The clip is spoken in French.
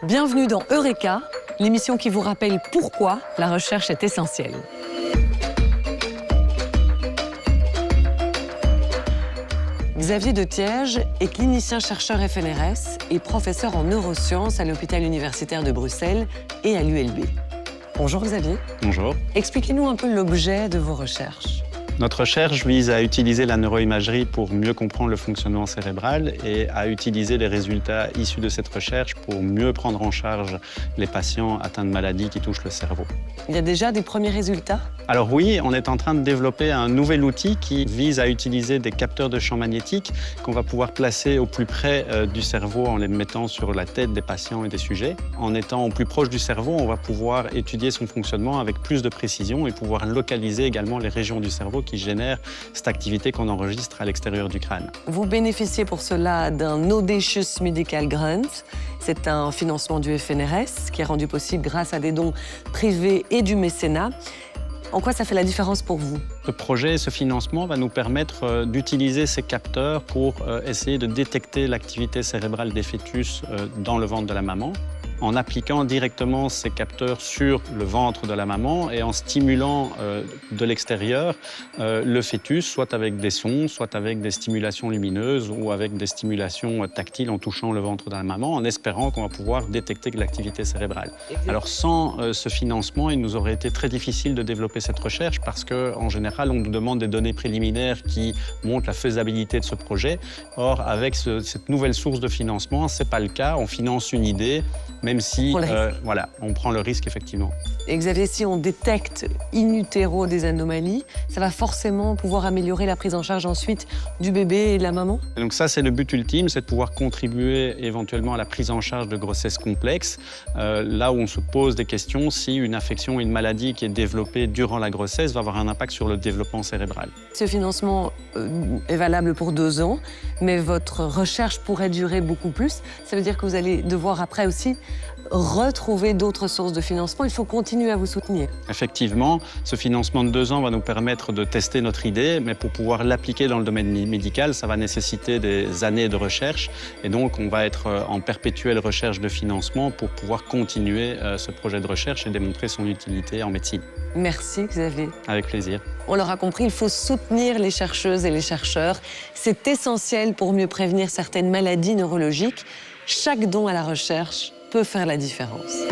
Bienvenue dans Eureka, l'émission qui vous rappelle pourquoi la recherche est essentielle. Xavier De Tiège est clinicien-chercheur FNRS et professeur en neurosciences à l'hôpital universitaire de Bruxelles et à l'ULB. Bonjour Xavier. Bonjour. Expliquez-nous un peu l'objet de vos recherches. Notre recherche vise à utiliser la neuroimagerie pour mieux comprendre le fonctionnement cérébral et à utiliser les résultats issus de cette recherche pour mieux prendre en charge les patients atteints de maladies qui touchent le cerveau. Il y a déjà des premiers résultats? Alors oui, on est en train de développer un nouvel outil qui vise à utiliser des capteurs de champs magnétiques qu'on va pouvoir placer au plus près du cerveau en les mettant sur la tête des patients et des sujets. En étant au plus proche du cerveau, on va pouvoir étudier son fonctionnement avec plus de précision et pouvoir localiser également les régions du cerveau qui génèrent cette activité qu'on enregistre à l'extérieur du crâne. Vous bénéficiez pour cela d'un Audacious Medical Grant. C'est un financement du FNRS qui est rendu possible grâce à des dons privés et du mécénat. En quoi ça fait la différence pour vous? Ce projet, ce financement va nous permettre d'utiliser ces capteurs pour essayer de détecter l'activité cérébrale des fœtus dans le ventre de la maman, en appliquant directement ces capteurs sur le ventre de la maman et en stimulant de l'extérieur le fœtus, soit avec des sons, soit avec des stimulations lumineuses ou avec des stimulations tactiles en touchant le ventre de la maman, en espérant qu'on va pouvoir détecter l'activité cérébrale. Alors sans ce financement, il nous aurait été très difficile de développer cette recherche parce qu'en général, on nous demande des données préliminaires qui montrent la faisabilité de ce projet. Or, avec cette nouvelle source de financement, ce n'est pas le cas. On finance une idée, même si voilà, on prend le risque effectivement. Et Xavier, si on détecte in utero des anomalies, ça va forcément pouvoir améliorer la prise en charge ensuite du bébé et de la maman? Et donc ça, c'est le but ultime, c'est de pouvoir contribuer éventuellement à la prise en charge de grossesses complexes, là où on se pose des questions si une infection, une maladie qui est développée durant la grossesse va avoir un impact sur le développement cérébral. Ce financement est valable pour 2 ans, mais votre recherche pourrait durer beaucoup plus. Ça veut dire que vous allez devoir après aussi retrouver d'autres sources de financement. Il faut continuer à vous soutenir. Effectivement, ce financement de 2 ans va nous permettre de tester notre idée, mais pour pouvoir l'appliquer dans le domaine médical, ça va nécessiter des années de recherche. Et donc, on va être en perpétuelle recherche de financement pour pouvoir continuer ce projet de recherche et démontrer son utilité en médecine. Merci Xavier. Avec plaisir. On l'aura compris, il faut soutenir les chercheuses et les chercheurs. C'est essentiel pour mieux prévenir certaines maladies neurologiques. Chaque don à la recherche peut faire la différence.